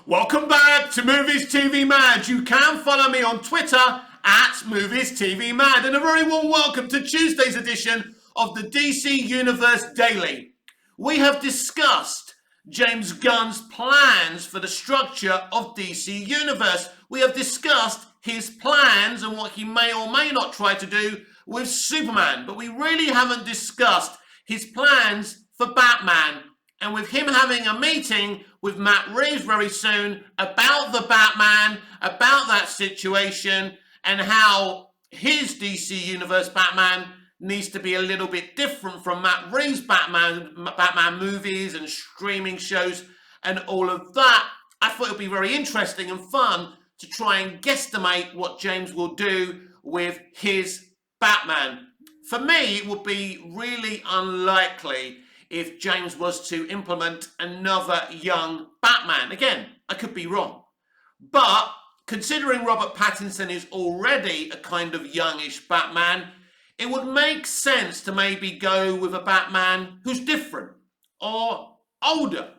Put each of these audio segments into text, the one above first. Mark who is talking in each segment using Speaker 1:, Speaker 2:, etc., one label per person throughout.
Speaker 1: Welcome back to Movies TV Mad. You can follow me on Twitter at Movies TV Mad, and a very warm welcome to Tuesday's edition of the DC Universe Daily. We have discussed James Gunn's plans for the structure of DC Universe. We have discussed his plans and what he may or may not try to do with Superman, but we really haven't discussed his plans for Batman. And with him having a meeting with Matt Reeves very soon about the Batman, about that situation, and how his DC Universe Batman needs to be a little bit different from Matt Reeves' Batman movies and streaming shows and all of that, I thought it would be very interesting and fun to try and guesstimate what James will do with his Batman. For me, it would be really unlikely if James was to implement another young Batman. Again, I could be wrong. But considering Robert Pattinson is already a kind of youngish Batman, it would make sense to maybe go with a Batman who's different or older.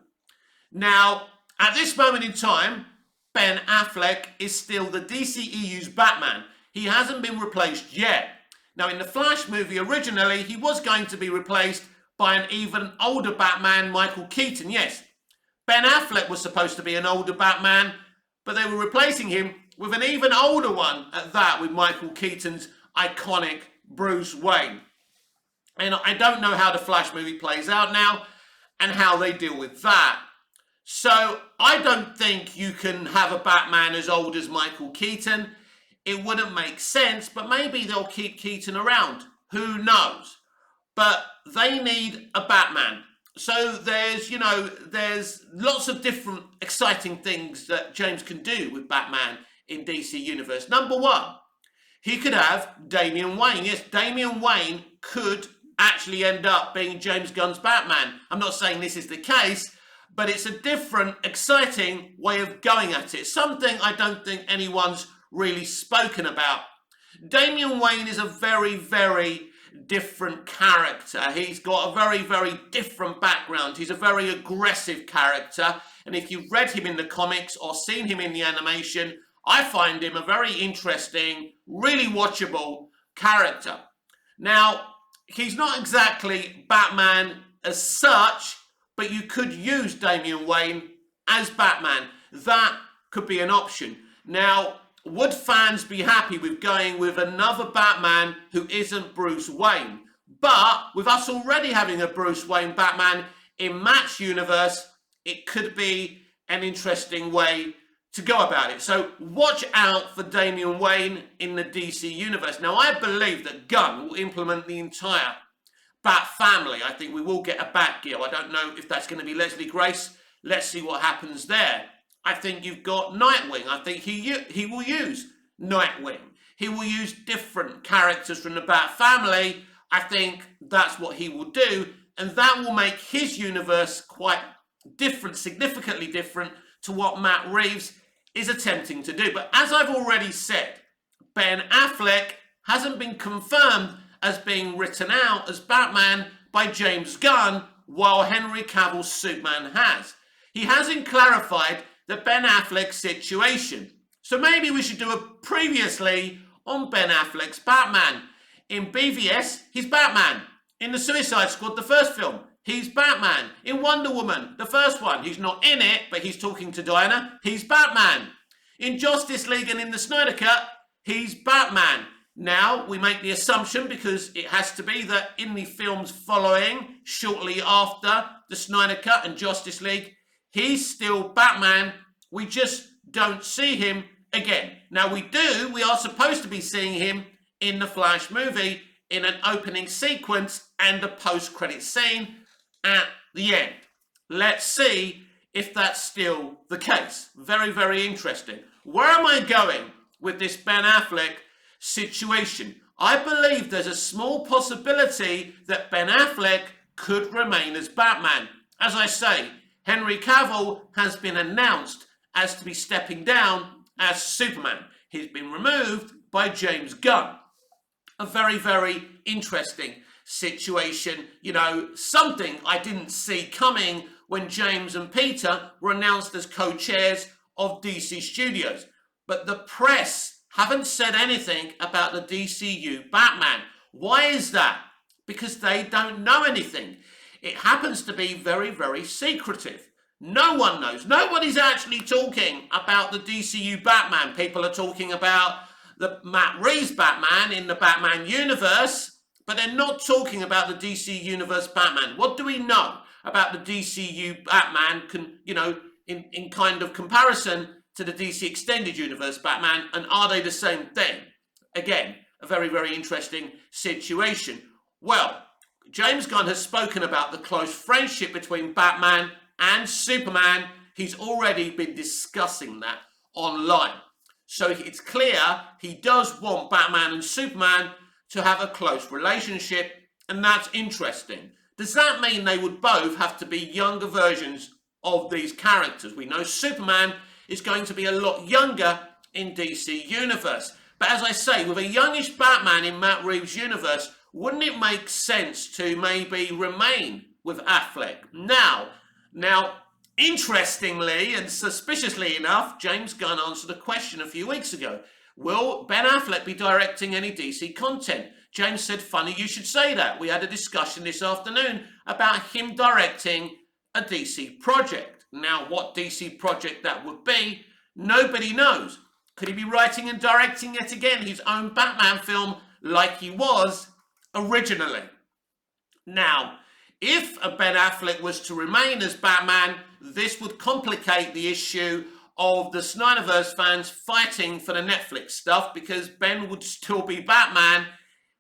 Speaker 1: Now, at this moment in time, Ben Affleck is still the DCEU's Batman. He hasn't been replaced yet. Now, in the Flash movie originally, he was going to be replaced by an even older Batman, Michael Keaton. Yes, Ben Affleck was supposed to be an older Batman, but they were replacing him with an even older one at that, with Michael Keaton's iconic Bruce Wayne. And I don't know how the Flash movie plays out now and how they deal with that. So I don't think you can have a Batman as old as Michael Keaton. It wouldn't make sense, but maybe they'll keep Keaton around. Who knows? But they need a Batman. So there's lots of different exciting things that James can do with Batman in DC Universe. Number one, he could have Damian Wayne. Yes, Damian Wayne could actually end up being James Gunn's Batman. I'm not saying this is the case, but it's a different, exciting way of going at it. Something I don't think anyone's really spoken about. Damian Wayne is a very, very different character. He's got a very, very different background. He's a very aggressive character. And if you've read him in the comics or seen him in the animation, I find him a very interesting, really watchable character. Now, he's not exactly Batman as such, but you could use Damian Wayne as Batman. That could be an option. Now, would fans be happy with going with another Batman who isn't Bruce Wayne? But with us already having a Bruce Wayne Batman in Matt's universe, it could be an interesting way to go about it. So watch out for Damian Wayne in the DC universe. Now, I believe that Gunn will implement the entire Bat family. I think we will get a Batgirl. I don't know if that's going to be Leslie Grace. Let's see what happens there. I think you've got Nightwing. I think he will use Nightwing. He will use different characters from the Bat family. I think that's what he will do. And that will make his universe quite different, significantly different to what Matt Reeves is attempting to do. But as I've already said, Ben Affleck hasn't been confirmed as being written out as Batman by James Gunn, while Henry Cavill's Superman has. He hasn't clarified the Ben Affleck situation. So maybe we should do a previously on Ben Affleck's Batman. In BVS, he's Batman. In the Suicide Squad, the first film, he's Batman. In Wonder Woman, the first one, he's not in it, but he's talking to Diana, he's Batman. In Justice League and in the Snyder Cut, he's Batman. Now, we make the assumption, because it has to be, that in the films following, shortly after the Snyder Cut and Justice League, he's still Batman. We just don't see him again. Now we are supposed to be seeing him in the Flash movie in an opening sequence and a post-credit scene at the end. Let's see if that's still the case. Very, very interesting. Where am I going with this Ben Affleck situation? I believe there's a small possibility that Ben Affleck could remain as Batman. As I say, Henry Cavill has been announced as to be stepping down as Superman. He's been removed by James Gunn. A very, very interesting situation. You know, something I didn't see coming when James and Peter were announced as co-chairs of DC Studios. But the press haven't said anything about the DCU Batman. Why is that? Because they don't know anything. It happens to be very, very secretive. No one knows. Nobody's actually talking about the DCU Batman. People are talking about the Matt Reeves Batman in the Batman universe, but they're not talking about the DC Universe Batman. What do we know about the DCU Batman, in kind of comparison to the DC Extended Universe Batman, and are they the same thing? Again, a very, very interesting situation. Well, James Gunn has spoken about the close friendship between Batman and Superman. He's already been discussing that online. So it's clear he does want Batman and Superman to have a close relationship, and that's interesting. Does that mean they would both have to be younger versions of these characters? We know Superman is going to be a lot younger in DC Universe. But as I say, with a youngish Batman in Matt Reeves' universe, wouldn't it make sense to maybe remain with Affleck? Now, interestingly and suspiciously enough, James Gunn answered a question a few weeks ago. Will Ben Affleck be directing any DC content? James said, funny you should say that. We had a discussion this afternoon about him directing a DC project. Now, what DC project that would be, nobody knows. Could he be writing and directing yet again his own Batman film like he was originally? Now, if Ben Affleck was to remain as Batman, this would complicate the issue of the Snyderverse fans fighting for the Netflix stuff, because Ben would still be Batman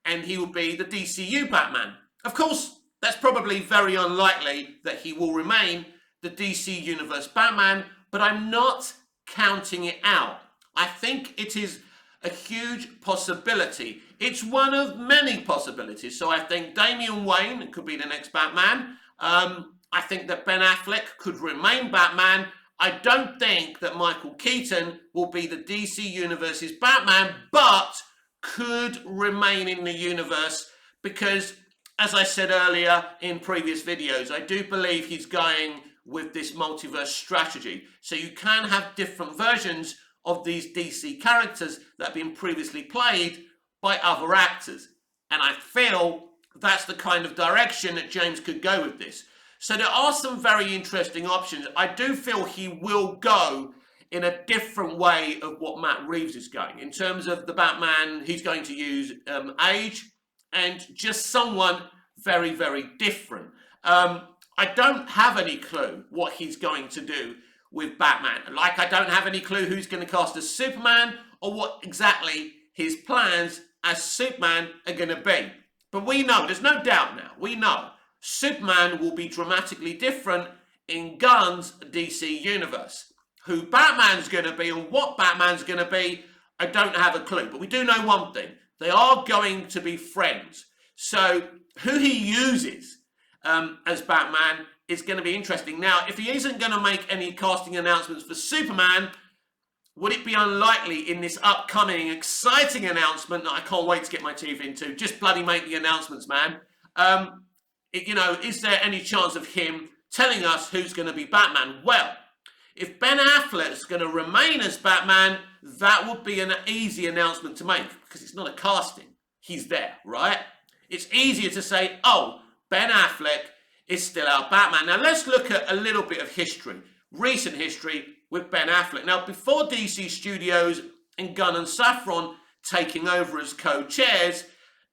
Speaker 1: and he would be the DCU Batman. Of course, that's probably very unlikely that he will remain the DC Universe Batman, but I'm not counting it out. I think it is a huge possibility. It's one of many possibilities. So I think Damian Wayne could be the next Batman. I think that Ben Affleck could remain Batman. I don't think that Michael Keaton will be the DC Universe's Batman, but could remain in the universe because, as I said earlier in previous videos, I do believe he's going with this multiverse strategy. So you can have different versions of these DC characters that have been previously played by other actors. And I feel that's the kind of direction that James could go with this. So there are some very interesting options. I do feel he will go in a different way of what Matt Reeves is going. In terms of the Batman, he's going to use age and just someone very, very different. I don't have any clue what he's going to do with Batman. Like, I don't have any clue who's going to cast as Superman or what exactly his plans as Superman are going to be. But we know, there's no doubt now, we know Superman will be dramatically different in Gunn's DC universe. Who Batman's going to be and what Batman's going to be, I don't have a clue. But we do know one thing. They are going to be friends. So who he uses as Batman is going to be interesting. Now, if he isn't going to make any casting announcements for Superman, would it be unlikely in this upcoming exciting announcement that I can't wait to get my teeth into? Just bloody make the announcements, man. Is there any chance of him telling us who's going to be Batman? Well, if Ben Affleck's going to remain as Batman, that would be an easy announcement to make because it's not a casting. He's there, right? It's easier to say, oh, Ben Affleck is still our Batman. Now, let's look at a little bit of history, recent history with Ben Affleck. Now, before DC Studios and Gunn and Safran taking over as co-chairs,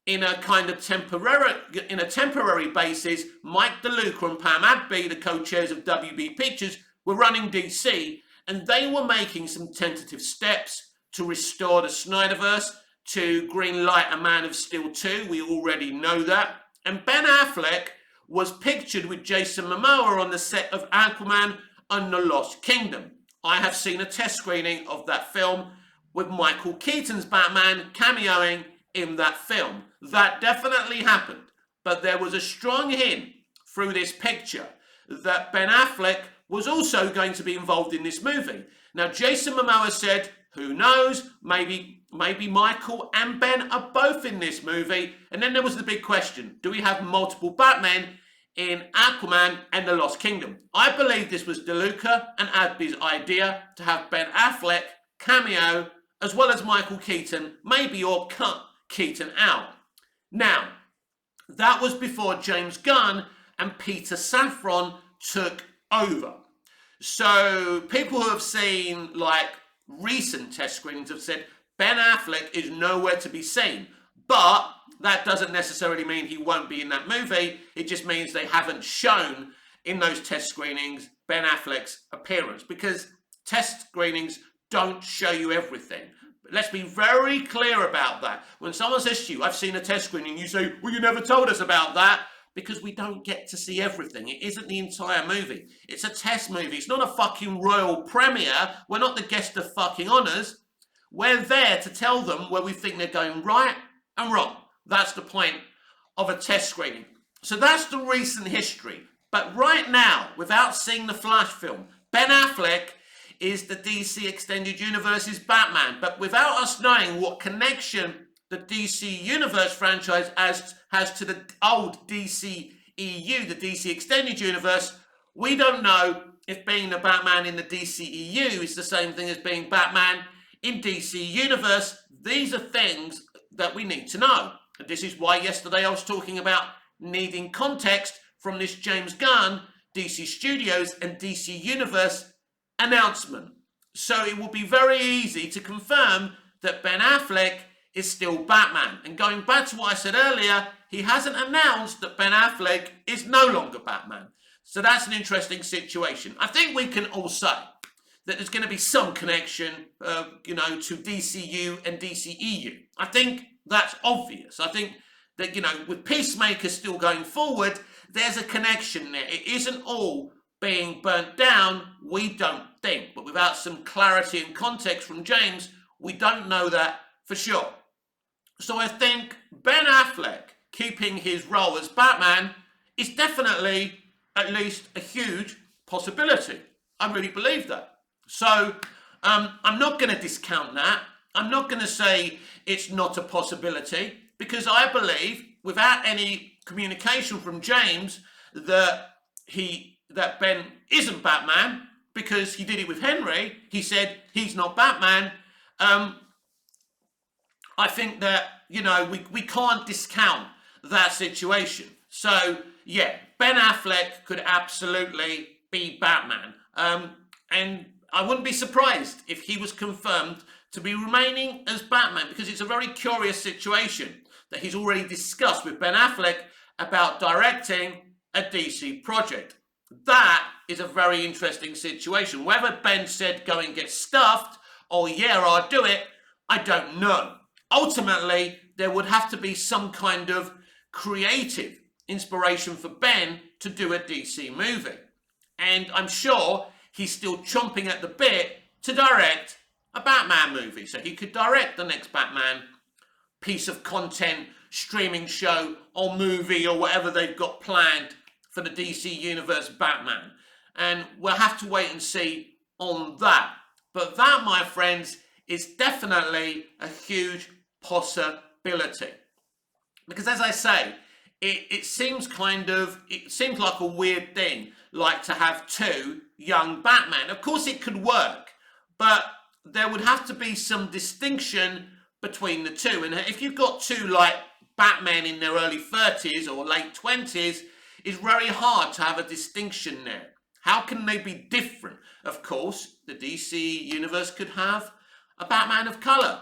Speaker 1: in a kind of temporary basis, Mike DeLuca and Pam Abby, the co-chairs of WB Pictures, were running DC, and they were making some tentative steps to restore the Snyderverse, to greenlight a Man of Steel 2. We already know that. And Ben Affleck was pictured with Jason Momoa on the set of Aquaman and the Lost Kingdom. I have seen a test screening of that film with Michael Keaton's Batman cameoing in that film. That definitely happened. But there was a strong hint through this picture that Ben Affleck was also going to be involved in this movie. Now, Jason Momoa said, who knows, maybe Michael and Ben are both in this movie. And then there was the big question, do we have multiple Batmen in Aquaman and the Lost Kingdom. I believe this was DeLuca and Adby's idea to have Ben Affleck cameo as well as Michael Keaton, maybe, or cut Keaton out. Now, that was before James Gunn and Peter Safran took over. So people who have seen like recent test screenings have said Ben Affleck is nowhere to be seen. But that doesn't necessarily mean he won't be in that movie. It just means they haven't shown in those test screenings Ben Affleck's appearance, because test screenings don't show you everything. But let's be very clear about that. When someone says to you, I've seen a test screening, you say, well, you never told us about that, because we don't get to see everything. It isn't the entire movie. It's a test movie. It's not a fucking royal premiere. We're not the guest of fucking honours. We're there to tell them where we think they're going right and wrong. That's the point of a test screening. So that's the recent history. But right now, without seeing the Flash film, Ben Affleck is the DC Extended Universe's Batman. But without us knowing what connection the DC Universe franchise has to the old DC EU, the DC Extended Universe, we don't know if being the Batman in the DC EU is the same thing as being Batman in DC Universe. These are things that we need to know. And this is why yesterday I was talking about needing context from this James Gunn, DC Studios and DC Universe announcement. So it will be very easy to confirm that Ben Affleck is still Batman. And going back to what I said earlier, he hasn't announced that Ben Affleck is no longer Batman. So that's an interesting situation. I think we can all say that there's going to be some connection, to DCU and DCEU. I think that's obvious. I think that, with Peacemaker still going forward, there's a connection there. It isn't all being burnt down, we don't think. But without some clarity and context from James, we don't know that for sure. So I think Ben Affleck keeping his role as Batman is definitely at least a huge possibility. I really believe that. So I'm not going to discount that. I'm not going to say it's not a possibility, because I believe, without any communication from James, that Ben isn't Batman, because he did it with Henry. He said he's not Batman. I think that, we can't discount that situation. So, yeah, Ben Affleck could absolutely be Batman. And I wouldn't be surprised if he was confirmed to be remaining as Batman, because it's a very curious situation that he's already discussed with Ben Affleck about directing a DC project. That is a very interesting situation. Whether Ben said go and get stuffed or yeah, I'll do it, I don't know. Ultimately, there would have to be some kind of creative inspiration for Ben to do a DC movie. And I'm sure he's still chomping at the bit to direct a Batman movie. So he could direct the next Batman piece of content, streaming show or movie or whatever they've got planned for the DC Universe Batman. And we'll have to wait and see on that. But that, my friends, is definitely a huge possibility. Because as I say, it seems like a weird thing, like to have two young Batman. Of course it could work, but there would have to be some distinction between the two. And if you've got two like Batman in their early 30s or late 20s, it's very hard to have a distinction there. How can they be different? Of course, the DC universe could have a Batman of colour,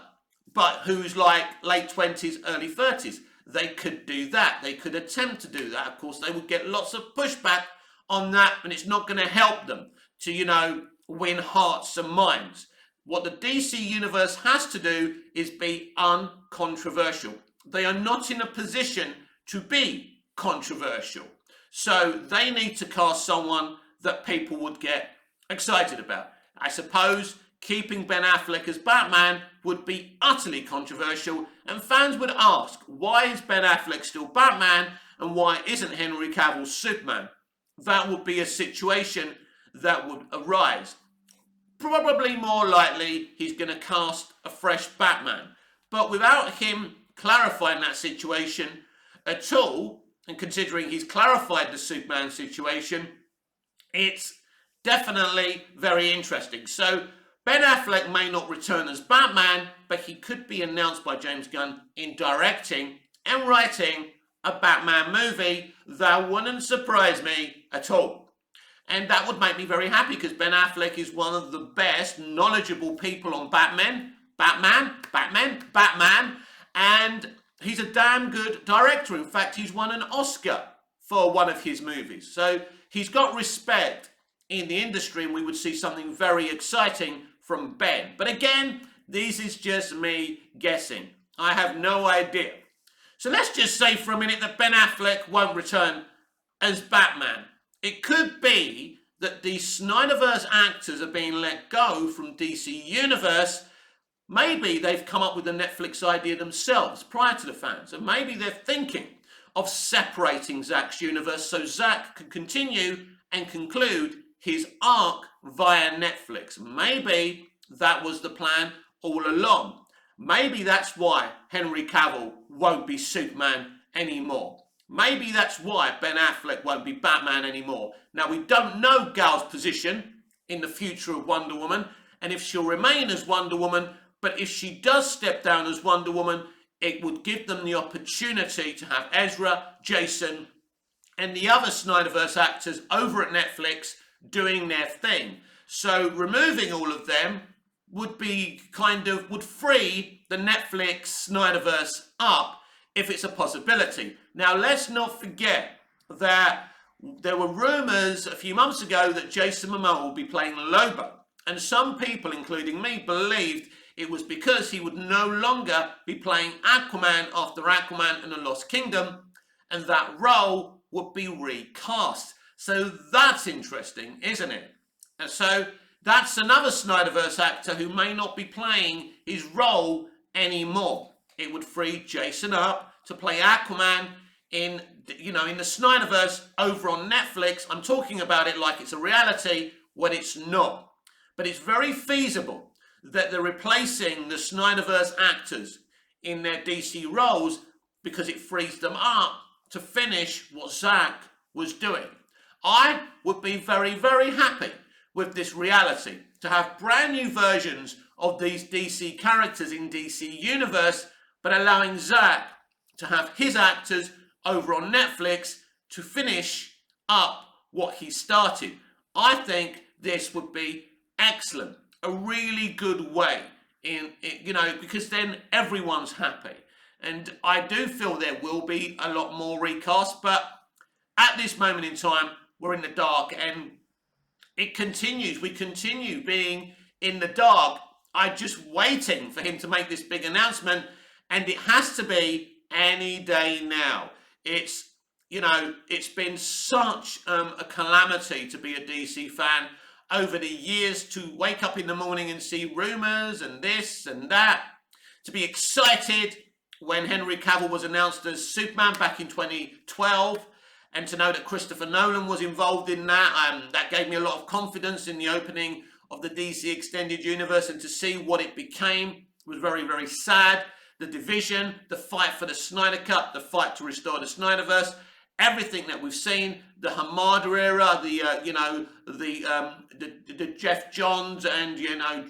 Speaker 1: but who's like late 20s, early 30s. They could do that. They could attempt to do that. Of course, they would get lots of pushback on that, and it's not going to help them to, win hearts and minds. What the DC universe has to do is be uncontroversial. They are not in a position to be controversial. So they need to cast someone that people would get excited about. I suppose keeping Ben Affleck as Batman would be utterly controversial, and fans would ask, why is Ben Affleck still Batman and why isn't Henry Cavill Superman? That would be a situation that would arise. Probably more likely he's going to cast a fresh Batman. But without him clarifying that situation at all, and considering he's clarified the Superman situation, it's definitely very interesting. So Ben Affleck may not return as Batman, but he could be announced by James Gunn in directing and writing a Batman movie. That wouldn't surprise me at all. And that would make me very happy because Ben Affleck is one of the best knowledgeable people on Batman, and he's a damn good director. In fact, he's won an Oscar for one of his movies. So he's got respect in the industry, and we would see something very exciting from Ben. But again, this is just me guessing. I have no idea. So let's just say for a minute that Ben Affleck won't return as Batman. It could be that the Snyderverse actors are being let go from DC Universe. Maybe they've come up with the Netflix idea themselves prior to the fans, and maybe they're thinking of separating Zack's universe so Zack can continue and conclude his arc via Netflix. Maybe that was the plan all along. Maybe that's why Henry Cavill won't be Superman anymore. Maybe that's why Ben Affleck won't be Batman anymore. Now, we don't know Gal's position in the future of Wonder Woman and if she'll remain as Wonder Woman, but if she does step down as Wonder Woman, it would give them the opportunity to have Ezra, Jason, and the other Snyderverse actors over at Netflix doing their thing. So removing all of them would be would free the Netflix Snyderverse up if it's a possibility. Now, let's not forget that there were rumors a few months ago that Jason Momoa will be playing Lobo. And some people, including me, believed it was because he would no longer be playing Aquaman after Aquaman and the Lost Kingdom, and that role would be recast. So that's interesting, isn't it? And so that's another Snyderverse actor who may not be playing his role anymore. It would free Jason up to play Aquaman in the Snyderverse over on Netflix. I'm talking about it like it's a reality when it's not. But it's very feasible that they're replacing the Snyderverse actors in their DC roles because it frees them up to finish what Zack was doing. I would be very, very happy with this reality, to have brand new versions of these DC characters in DC Universe, but allowing Zack to have his actors over on Netflix to finish up what he started. I think this would be excellent, a really good way because then everyone's happy. And I do feel there will be a lot more recasts, but at this moment in time, we're in the dark and it continues. We continue being in the dark. I'm just waiting for him to make this big announcement, and it has to be any day now. It's been such a calamity to be a DC fan over the years, to wake up in the morning and see rumors and this and that, to be excited when Henry Cavill was announced as Superman back in 2012, and to know that Christopher Nolan was involved in that. That gave me a lot of confidence in the opening of the DC Extended Universe, and to see what it became was very, very sad. The division, the fight for the Snyder Cut, the fight to restore the Snyderverse, everything that we've seen, the Hamada era, the Jeff Johns and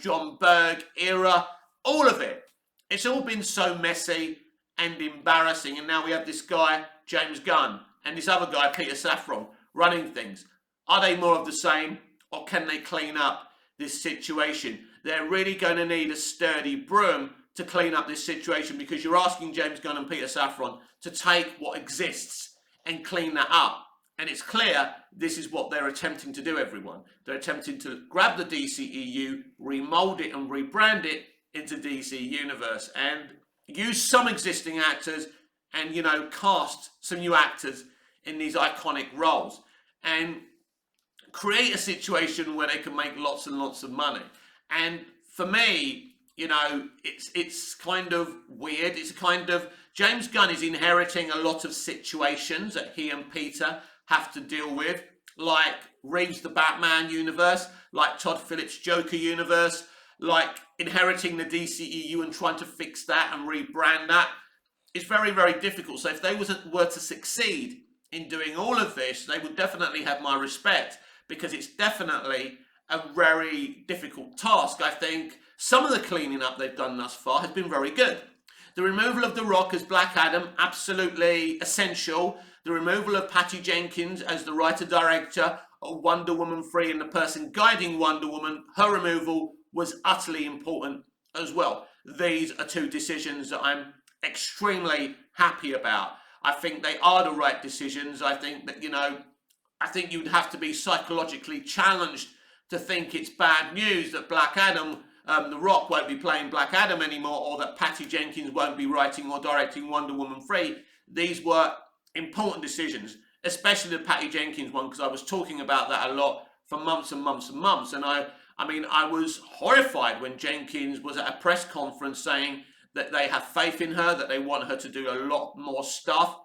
Speaker 1: John Berg era, all of it. It's all been so messy and embarrassing, and now we have this guy James Gunn and this other guy Peter Safran running things. Are they more of the same, or can they clean up this situation? They're really going to need a sturdy broom to clean up this situation, because you're asking James Gunn and Peter Safran to take what exists and clean that up. And it's clear this is what they're attempting to do, everyone. They're attempting to grab the DCEU, remold it and rebrand it into DC Universe, and use some existing actors and, cast some new actors in these iconic roles, and create a situation where they can make lots and lots of money. And for me, it's kind of weird. It's kind of, James Gunn is inheriting a lot of situations that he and Peter have to deal with, like Reeves' The Batman universe, like Todd Phillips' Joker universe, like inheriting the DCEU and trying to fix that and rebrand that. It's very, very difficult. So if they were to succeed in doing all of this, they would definitely have my respect, because it's definitely a very difficult task. I think some of the cleaning up they've done thus far has been very good. The removal of The Rock as Black Adam, absolutely essential. The removal of Patty Jenkins as the writer-director of Wonder Woman 3 and the person guiding Wonder Woman, her removal was utterly important as well. These are two decisions that I'm extremely happy about. I think they are the right decisions. I think that, I think you'd have to be psychologically challenged to think it's bad news that Black Adam, The Rock won't be playing Black Adam anymore, or that Patty Jenkins won't be writing or directing Wonder Woman 3. These were important decisions, especially the Patty Jenkins one, because I was talking about that a lot for months and months and months. And I was horrified when Jenkins was at a press conference saying that they have faith in her, that they want her to do a lot more stuff.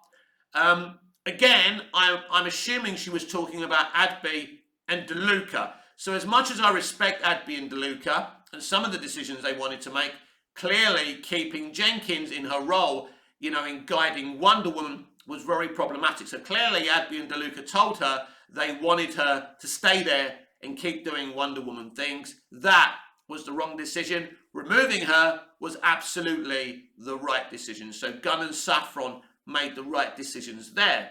Speaker 1: Again, I'm assuming she was talking about Adby and DeLuca. So as much as I respect Adby and DeLuca and some of the decisions they wanted to make, clearly keeping Jenkins in her role, in guiding Wonder Woman was very problematic. So clearly Adby and DeLuca told her they wanted her to stay there and keep doing Wonder Woman things. That was the wrong decision. Removing her was absolutely the right decision. So Gunn and Safran made the right decisions there.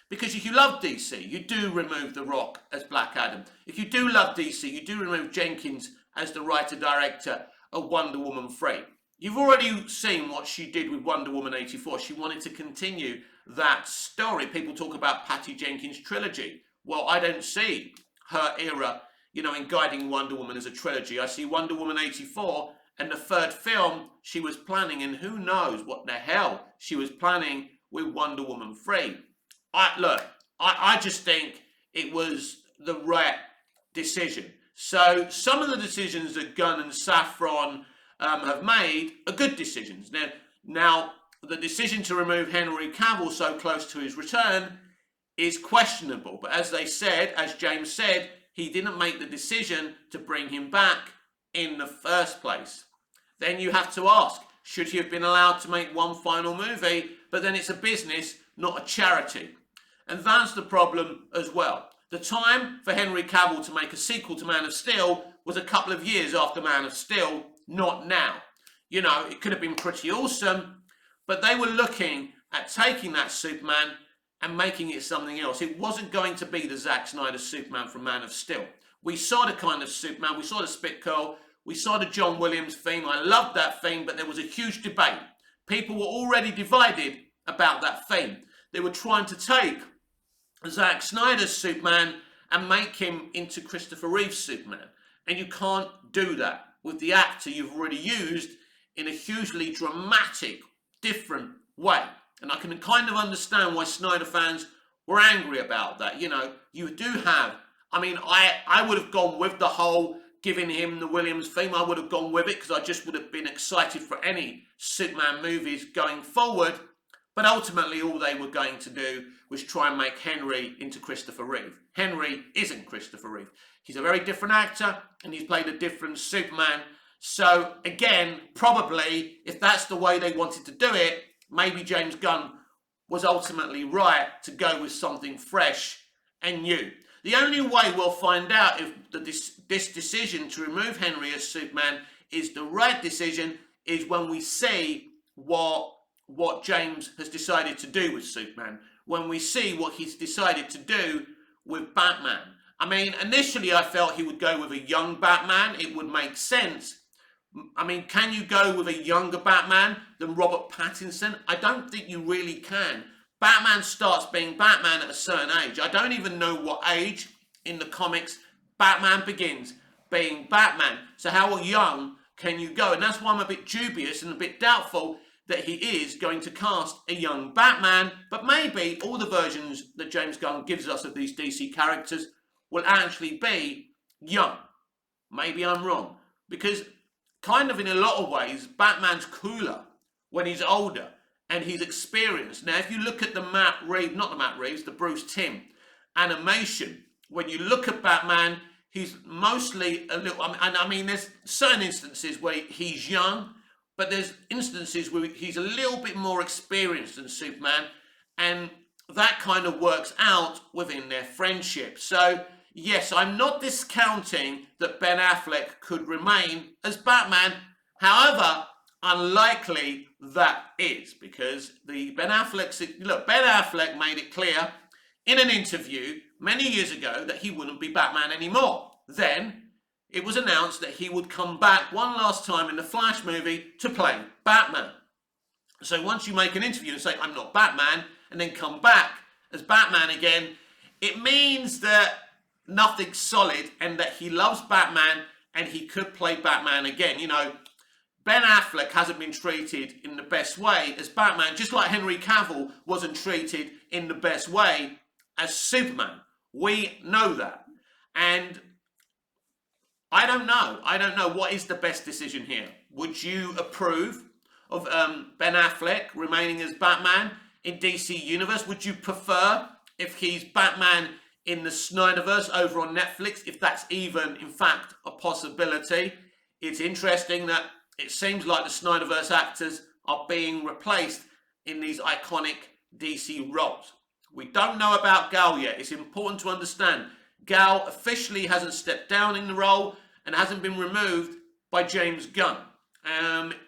Speaker 1: Because if you love DC, you do remove The Rock as Black Adam. If you do love DC, you do remove Jenkins as the writer-director of Wonder Woman 3. You've already seen what she did with Wonder Woman 84. She wanted to continue that story. People talk about Patty Jenkins' trilogy. Well, I don't see her era, in guiding Wonder Woman as a trilogy. I see Wonder Woman 84 and the third film she was planning, and who knows what the hell she was planning with Wonder Woman 3. I just think it was the right decision. So some of the decisions that Gunn and Safran have made are good decisions. Now, the decision to remove Henry Cavill so close to his return is questionable. But as James said, he didn't make the decision to bring him back in the first place. Then you have to ask, should he have been allowed to make one final movie? But then it's a business, not a charity. And that's the problem as well. The time for Henry Cavill to make a sequel to Man of Steel was a couple of years after Man of Steel, not now. It could have been pretty awesome, but they were looking at taking that Superman and making it something else. It wasn't going to be the Zack Snyder Superman from Man of Steel. We saw the kind of Superman, we saw the Spit Curl, we saw the John Williams theme. I loved that theme, but there was a huge debate. People were already divided about that theme. They were trying to take Zack Snyder's Superman and make him into Christopher Reeve's Superman. And you can't do that with the actor you've already used in a hugely dramatic, different way. And I can kind of understand why Snyder fans were angry about that. You do have, I would have gone with the whole giving him the Williams theme. I would have gone with it because I just would have been excited for any Superman movies going forward. But ultimately, all they were going to do was try and make Henry into Christopher Reeve. Henry isn't Christopher Reeve. He's a very different actor, and he's played a different Superman. So, again, probably, if that's the way they wanted to do it, maybe James Gunn was ultimately right to go with something fresh and new. The only way we'll find out if this decision to remove Henry as Superman is the right decision is when we see what James has decided to do with Superman, when we see what he's decided to do with Batman. Initially I felt he would go with a young Batman. It would make sense. Can you go with a younger Batman than Robert Pattinson? I don't think you really can. Batman starts being Batman at a certain age. I don't even know what age in the comics Batman begins being Batman. So how young can you go? And that's why I'm a bit dubious and a bit doubtful that he is going to cast a young Batman, but maybe all the versions that James Gunn gives us of these DC characters will actually be young. Maybe I'm wrong, because kind of in a lot of ways, Batman's cooler when he's older and he's experienced. Now, if you look at the Bruce Timm animation, when you look at Batman, he's mostly a little, there's certain instances where he's young, but there's instances where he's a little bit more experienced than Superman. And that kind of works out within their friendship. So, yes, I'm not discounting that Ben Affleck could remain as Batman. However, unlikely that is, because Ben Affleck made it clear in an interview many years ago that he wouldn't be Batman anymore. Then it was announced that he would come back one last time in the Flash movie to play Batman. So once you make an interview and say, I'm not Batman, and then come back as Batman again, it means that nothing's solid and that he loves Batman and he could play Batman again. You know, Ben Affleck hasn't been treated in the best way as Batman, just like Henry Cavill wasn't treated in the best way as Superman. We know that. And I don't know. I don't know what is the best decision here. Would you approve of Ben Affleck remaining as Batman in DC Universe? Would you prefer if he's Batman in the Snyderverse over on Netflix, if that's even, in fact, a possibility? It's interesting that it seems like the Snyderverse actors are being replaced in these iconic DC roles. We don't know about Gal yet. It's important to understand Gal officially hasn't stepped down in the role and hasn't been removed by James Gunn.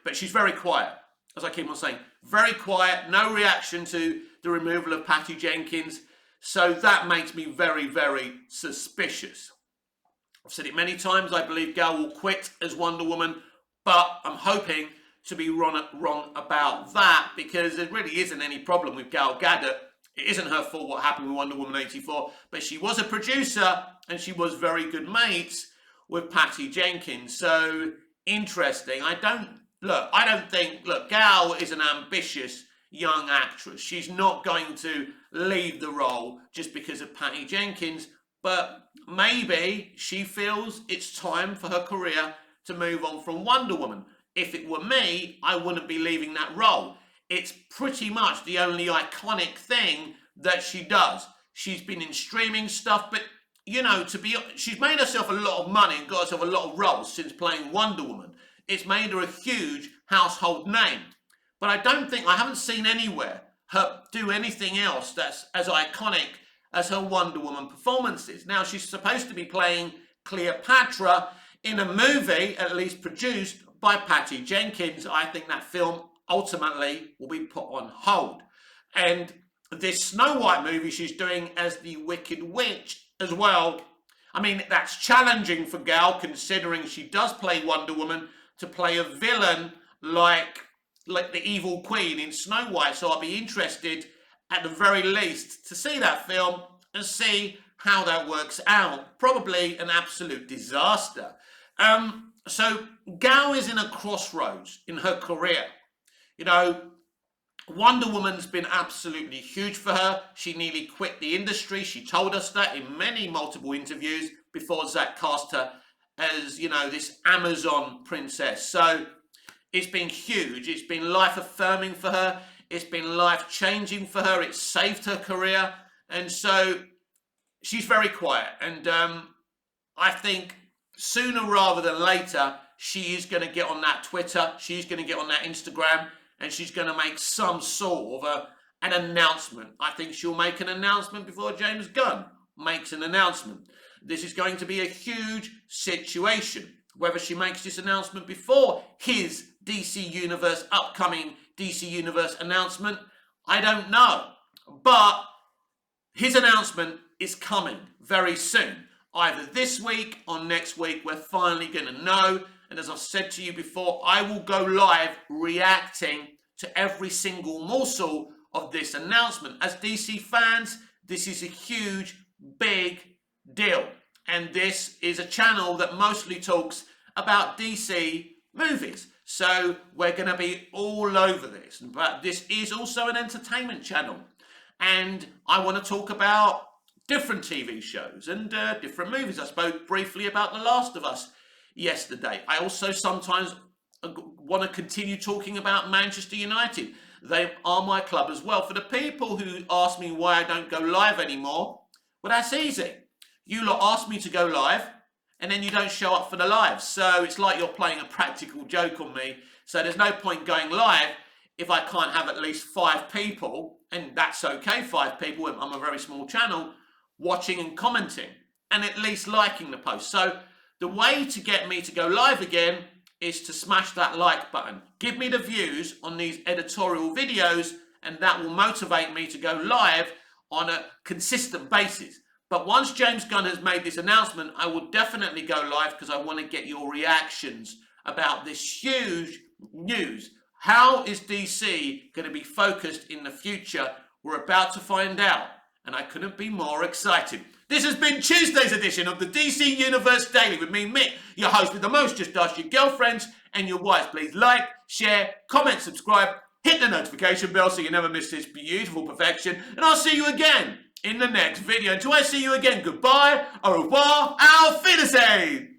Speaker 1: But she's very quiet, as I keep on saying. Very quiet, no reaction to the removal of Patty Jenkins. So that makes me very, very suspicious. I've said it many times, I believe Gal will quit as Wonder Woman, but I'm hoping to be wrong about that, because there really isn't any problem with Gal Gadot. It isn't her fault what happened with Wonder Woman 84, but she was a producer and she was very good mates with Patty Jenkins. So interesting. I don't think, Gal is an ambitious young actress. She's not going to leave the role just because of Patty Jenkins, but maybe she feels it's time for her career to move on from Wonder Woman. If it were me, I wouldn't be leaving that role. It's pretty much the only iconic thing that she does. She's been in streaming stuff, but you know, she's made herself a lot of money and got herself a lot of roles since playing Wonder Woman. It's made her a huge household name. But I haven't seen anywhere her do anything else that's as iconic as her Wonder Woman performances. Now, she's supposed to be playing Cleopatra in a movie, at least produced by Patty Jenkins. I think that film ultimately will be put on hold. And this Snow White movie she's doing as the Wicked Witch as well. I mean, that's challenging for Gal, considering she does play Wonder Woman, to play a villain like the evil queen in Snow White. So I'll be interested, at the very least, to see that film and see how that works out. Probably an absolute disaster. So Gal is in a crossroads in her career. You know, Wonder Woman's been absolutely huge for her. She nearly quit the industry. She told us that in multiple interviews before Zack cast her as, you know, this Amazon princess. So it's been huge. It's been life-affirming for her. It's been life-changing for her. It's saved her career. And so she's very quiet. And I think sooner rather than later, she is going to get on that Twitter. She's going to get on that Instagram. And she's going to make some sort of an announcement. I think she'll make an announcement before James Gunn makes an announcement. This is going to be a huge situation. Whether she makes this announcement before his upcoming DC Universe announcement, I don't know. But his announcement is coming very soon. Either this week or next week, we're finally going to know. And as I've said to you before, I will go live reacting to every single morsel of this announcement. As DC fans, this is a huge, big deal. And this is a channel that mostly talks about DC movies. So we're going to be all over this. But this is also an entertainment channel. And I want to talk about different TV shows and different movies. I spoke briefly about The Last of Us yesterday. I also sometimes want to continue talking about Manchester United. They are my club as well. For the people who ask me why I don't go live anymore, well, that's easy. You lot ask me to go live, and then you don't show up for the live. So it's like you're playing a practical joke on me. So there's no point going live if I can't have at least 5 people, and that's okay, 5 people, I'm a very small channel, watching and commenting, and at least liking the post. So the way to get me to go live again is to smash that like button. Give me the views on these editorial videos, and that will motivate me to go live on a consistent basis. But once James Gunn has made this announcement, I will definitely go live because I want to get your reactions about this huge news. How is DC going to be focused in the future? We're about to find out, and I couldn't be more excited. This has been Tuesday's edition of the DC Universe Daily with me, Mick, your host with the most. Just ask your girlfriends and your wives. Please like, share, comment, subscribe, hit the notification bell so you never miss this beautiful perfection, and I'll see you again in the next video. Until I see you again, goodbye, au revoir, auf Wiedersehen.